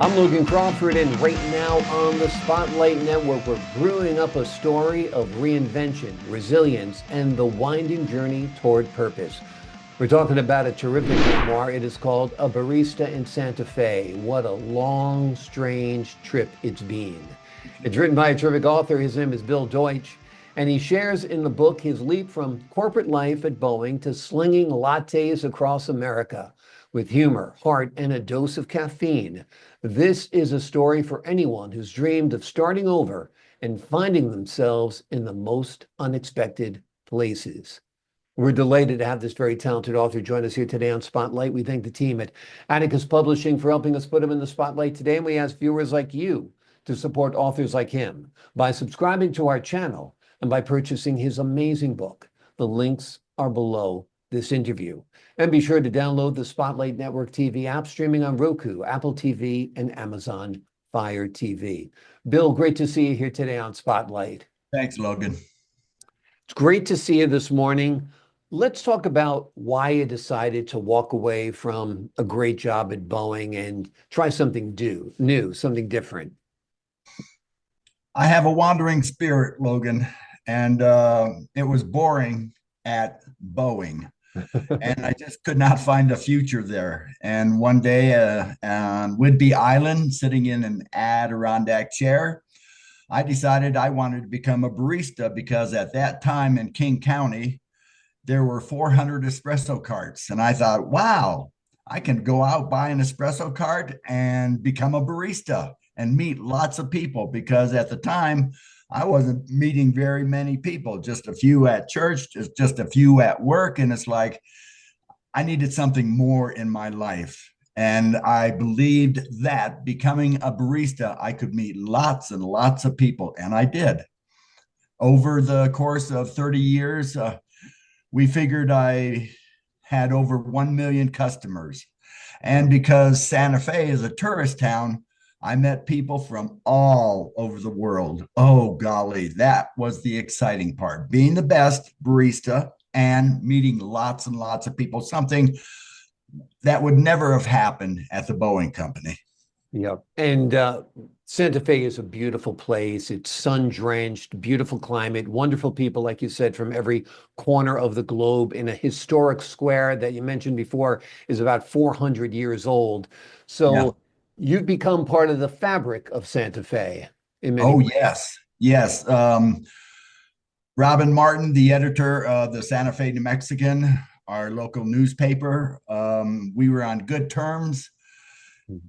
I'm Logan Crawford, and right now on the Spotlight Network, we're brewing up a story of reinvention, resilience, and the winding journey toward purpose. We're talking about a terrific memoir. It is called A Barista in Santa Fe. What a long, strange trip it's been. It's written by a terrific author. His name is Bill Deutsch, and he shares in the book his leap from corporate life at Boeing to slinging lattes across America with humor, heart, and a dose of caffeine. This is a story for anyone who's dreamed of starting over and finding themselves in the most unexpected places. We're delighted to have this very talented author join us here today on Spotlight. We thank the team at Atticus Publishing for helping us put him in the spotlight today. And we ask viewers like you to support authors like him by subscribing to our channel and by purchasing his amazing book. The links are below this interview. And be sure to download the Spotlight Network TV app streaming on Roku, Apple TV, and Amazon Fire TV. Bill, great to see you here today on Spotlight. Thanks, Logan. It's great to see you this morning. Let's talk about why you decided to walk away from a great job at Boeing and try something new, something different. I have a wandering spirit, Logan, and it was boring at Boeing. And I just could not find a future there. And one day on Whidbey Island, sitting in an Adirondack chair, I decided I wanted to become a barista because at that time in King County, there were 400 espresso carts. And I thought, wow, I can go out, buy an espresso cart and become a barista and meet lots of people, because at the time, I wasn't meeting very many people, just a few at church, just a few at work. And it's like, I needed something more in my life. And I believed that becoming a barista, I could meet lots and lots of people. And I did. Over the course of 30 years, we figured I had over 1 million customers. And because Santa Fe is a tourist town, I met people from all over the world. Oh, golly, that was the exciting part. Being the best barista and meeting lots and lots of people, something that would never have happened at the Boeing Company. Yeah. And Santa Fe is a beautiful place. It's sun-drenched, beautiful climate, wonderful people, like you said, from every corner of the globe in a historic square that you mentioned before is about 400 years old. So yeah. You've become part of the fabric of Santa Fe in many ways. Yes, yes. Robin Martin, the editor of the Santa Fe New Mexican, our local newspaper, we were on good terms,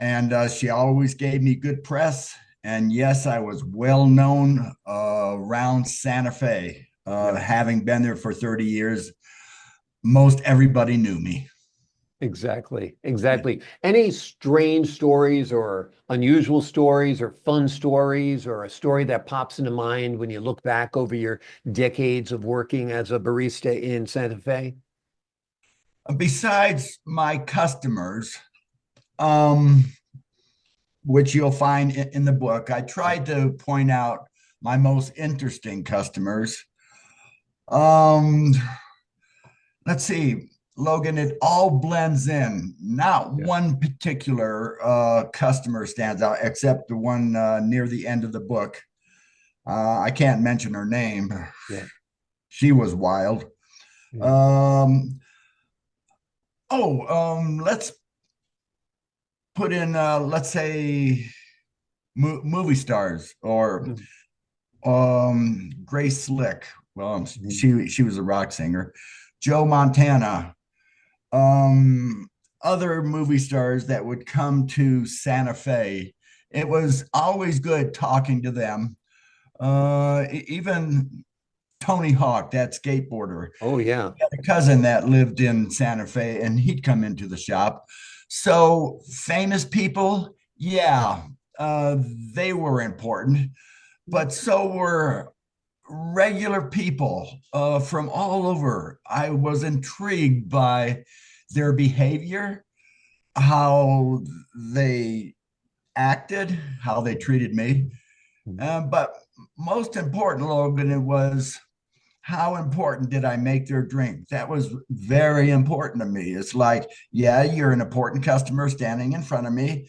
and she always gave me good press. And yes, I was well known around Santa Fe, having been there for 30 years. Most everybody knew me. Exactly. Any strange stories or unusual stories or fun stories or a story that pops into mind when you look back over your decades of working as a barista in Santa Fe? Besides my customers, which you'll find in the book, I tried to point out my most interesting customers. Let's see. Logan, it all blends in. Not one particular customer stands out, except the one near the end of the book. I can't mention her name. Yeah. She was wild. Yeah. Let's put in, let's say, movie stars or Grace Slick. Well, she was a rock singer. Joe Montana. Other movie stars that would come to Santa Fe. It was always good talking to them. Even Tony Hawk, that skateboarder. Oh, yeah. I had a cousin that lived in Santa Fe, and he'd come into the shop. So famous people, yeah, they were important, but so were regular people from all over. I was intrigued by their behavior, how they acted, how they treated me. But most important, Logan, it was how important did I make their drink? That was very important to me. It's like, yeah, you're an important customer standing in front of me,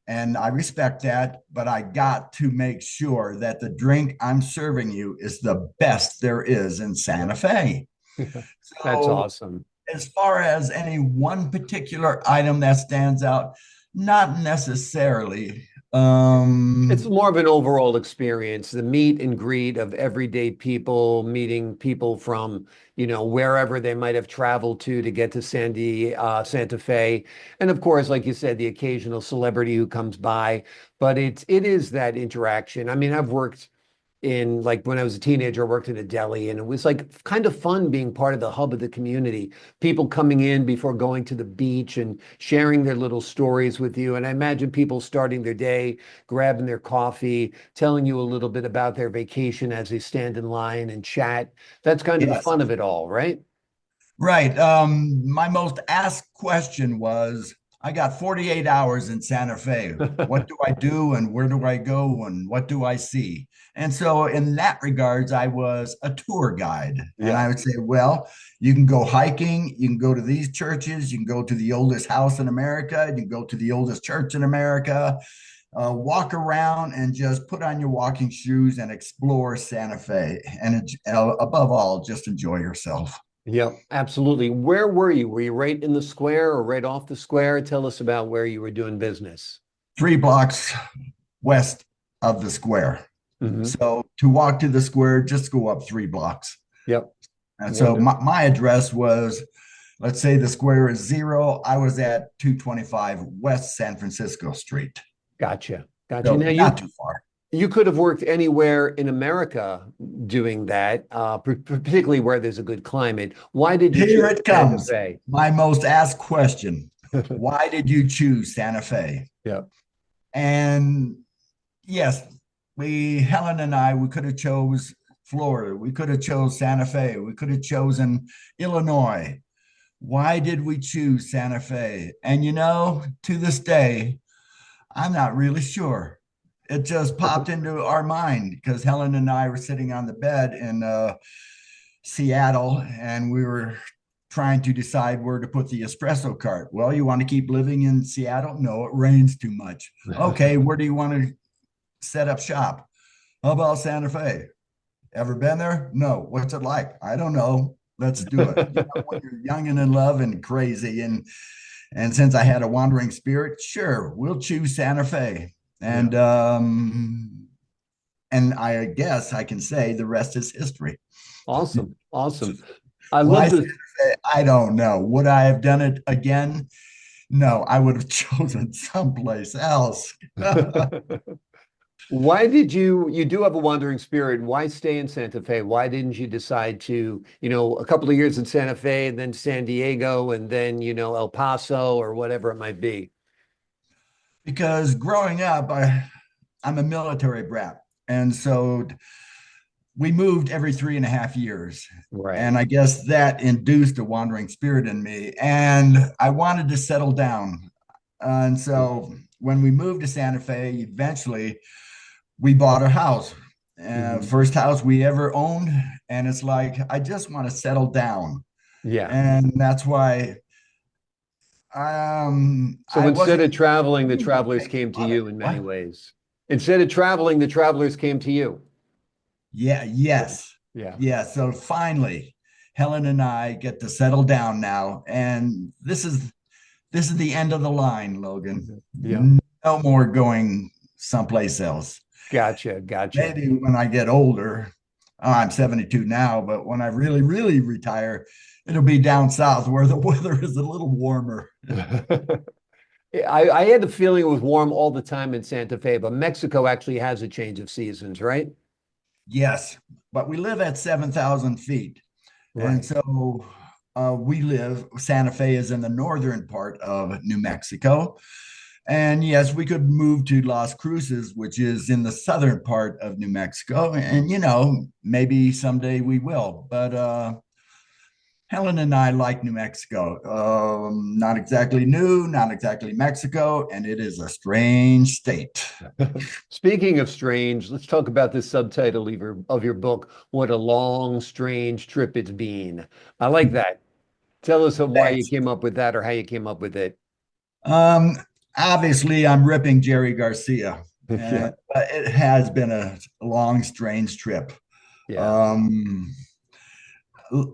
and I respect that, but I got to make sure that the drink I'm serving you is the best there is in Santa Fe. That's So, awesome. as far as any one particular item that stands out, not necessarily. It's Um, more of an overall experience, the meet and greet of everyday people, meeting people from, wherever they might have traveled to get to Santa Fe. And of course, like you said, the occasional celebrity who comes by, but it is that interaction. I mean, I've worked in like when I was a teenager, I worked in a deli and it was like kind of fun being part of the hub of the community. People coming in before going to the beach and sharing their little stories with you. And I imagine people starting their day, grabbing their coffee, telling you a little bit about their vacation as they stand in line and chat. That's kind of the yes, fun of it all, right? right. My most asked question was, I got 48 hours in Santa Fe. What do I do and where do I go and what do I see? And so in that regards, I was a tour guide. And Yeah. I would say, well, you can go hiking, you can go to these churches, you can go to the oldest house in America, you can go to the oldest church in America, walk around and just put on your walking shoes and explore Santa Fe. And above all, just enjoy yourself. Yep, absolutely. Where were you? Were you right in the square or right off the square? Tell us about where you were doing business. 3 blocks west of the square. Hmm. So to walk to the square, just go up 3 blocks. Yep. And so Wonderful. my address was, let's say the square is 0. I was at 225 West San Francisco Street. Gotcha. Gotcha. So Now not too far. you could have worked anywhere in America doing that, particularly where there's a good climate. Why did you Here choose it Santa comes. Fe? My most asked question. Why did you choose Santa Fe? Yeah. And yes, Helen and I, we could have chose Florida. We could have chose Santa Fe. We could have chosen Illinois. Why did we choose Santa Fe? And to this day, I'm not really sure. It just popped into our mind because Helen and I were sitting on the bed in Seattle and we were trying to decide where to put the espresso cart. Well, you want to keep living in Seattle? No, it rains too much. Okay, where do you want to set up shop? How about Santa Fe? Ever been there? No. What's it like? I don't know. Let's do it. When you're young and in love and crazy, and since I had a wandering spirit, sure, we'll choose Santa Fe. Yeah. And I guess I can say the rest is history. Awesome. Awesome. I Why love Santa this. Fe? I don't know. Would I have done it again? No, I would have chosen someplace else. Why did you do have a wandering spirit? Why stay in Santa Fe? Why didn't you decide to, a couple of years in Santa Fe and then San Diego and then, El Paso or whatever it might be? Because growing up, I'm a military brat. And so we moved every 3.5 years. Right. And I guess that induced a wandering spirit in me. And I wanted to settle down. And so when we moved to Santa Fe, eventually we bought a house. Mhm. First house we ever owned. And it's like, I just want to settle down. Yeah. And that's why So I instead wasn't of traveling, the really travelers making came to money. you in many What? ways. Instead of traveling, the travelers came to you. Yeah, Yeah. yes. Yeah. Yeah. So finally, Helen and I get to settle down now. And this is the end of the line, Logan. Mhm. Yeah. No more going someplace else. Gotcha. Gotcha. Maybe when I get older, I'm 72 now, but when I really, really retire, it'll be down south where the weather is a little warmer. I had the feeling it was warm all the time in Santa Fe, but Mexico actually has a change of seasons, right? Yes, but we live at 7,000 feet. And Right. so Santa Fe is in the northern part of New Mexico. And yes, we could move to Las Cruces, which is in the southern part of New Mexico. And, maybe someday we will. But Helen and I like New Mexico. Not exactly new, not exactly Mexico. And it is a strange state. Speaking of strange, let's talk about this subtitle of your book, What a Long, Strange Trip It's Been. I like that. Tell us why you Thanks. came up with that or how you came up with it. Um, Obviously, I'm ripping Jerry Garcia. Yeah. But it has been a long, strange trip. Yeah. Um,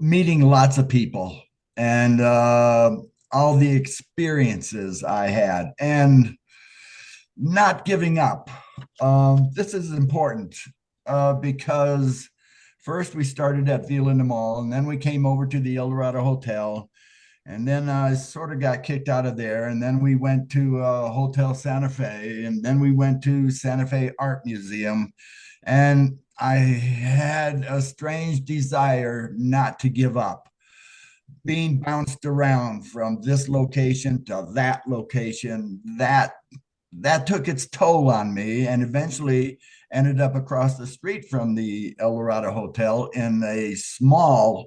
Meeting lots of people and all the experiences I had and not giving up. This is important because first we started at Vila in the Mall, and then we came over to the Eldorado Hotel, and then I sort of got kicked out of there, and then we went to Hotel Santa Fe, and then we went to Santa Fe Art Museum, and I had a strange desire not to give up. Being bounced around from this location to that location, that took its toll on me, and eventually ended up across the street from the El Dorado Hotel in a small,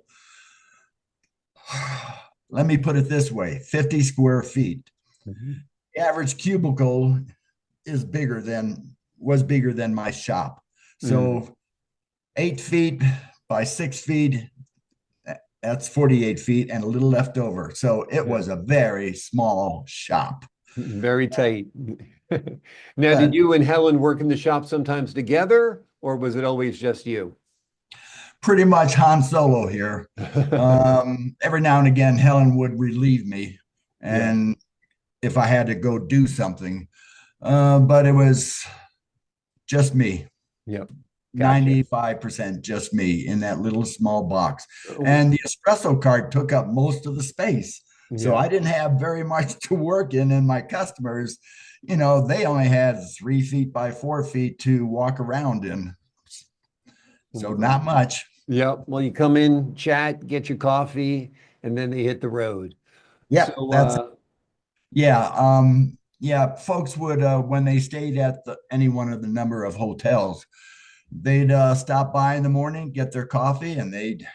let me put it this way, 50 square feet. Mhm. The average cubicle is was bigger than my shop. Mm. So 8 feet by 6 feet, that's 48 feet and a little left over. So it Yeah. was a very small shop. Very tight. Now, did But you and Helen work in the shop sometimes together, or was it always just you? pretty much Han Solo here. Every now and again, Helen would relieve me, Yeah. and if I had to go do something, but it was just me. Yep. Gotcha. 95% just me in that little small box. Oh, And the espresso cart took up most of the space. So yeah. I didn't have very much to work in. And my customers, they only had 3 feet by 4 feet to walk around in. So not much. Yep. Well, you come in, chat, get your coffee, and then they hit the road. Yep, So, that's yeah. Yeah, folks would when they stayed at any one of the number of hotels, they'd stop by in the morning, get their coffee, and they'd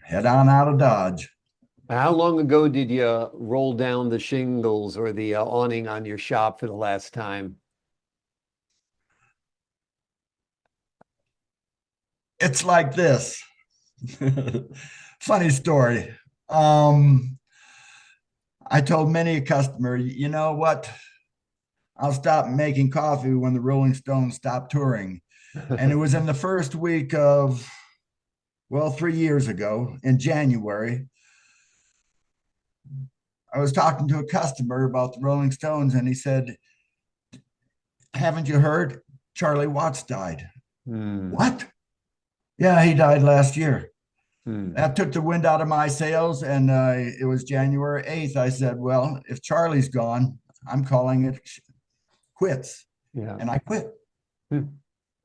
head on out of Dodge. how long ago did you roll down the shingles or the awning on your shop for the last time? It's like this. Funny story. Um, I told many a customer, you know what? I'll stop making coffee when the Rolling Stones stop touring. And it was in the first week of, well, 3 years ago in January. I was talking to a customer about the Rolling Stones, and he said, haven't you heard? Charlie Watts died. Hmm. What? Yeah, he died last year. Hmm. That took the wind out of my sails, and it was January 8th. I said, well, if Charlie's gone, I'm calling it quits. Yeah. And I quit. Hmm.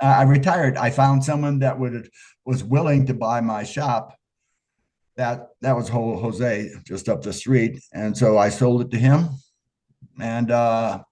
I retired. I found someone that was willing to buy my shop. That was Jose just up the street. And so I sold it to him, and I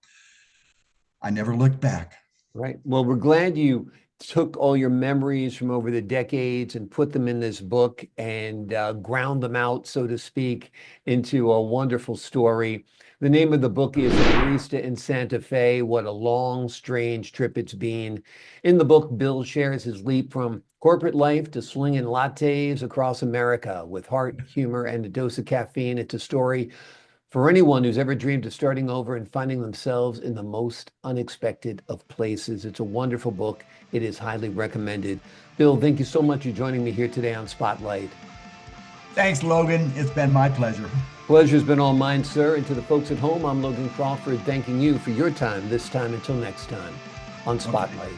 never looked back. Right. Well, we're glad you took all your memories from over the decades and put them in this book and ground them out, so to speak, into a wonderful story. The name of the book is Barista in Santa Fe. What a long, strange trip it's been. In the book, Bill shares his leap from corporate life to slinging lattes across America with heart, humor, and a dose of caffeine. It's a story for anyone who's ever dreamed of starting over and finding themselves in the most unexpected of places. It's a wonderful book. It is highly recommended. Bill, thank you so much for joining me here today on Spotlight. Thanks, Logan. It's been my pleasure. Pleasure's been all mine, sir. And to the folks at home, I'm Logan Crawford, thanking you for your time this time until next time on Okay. Spotlight.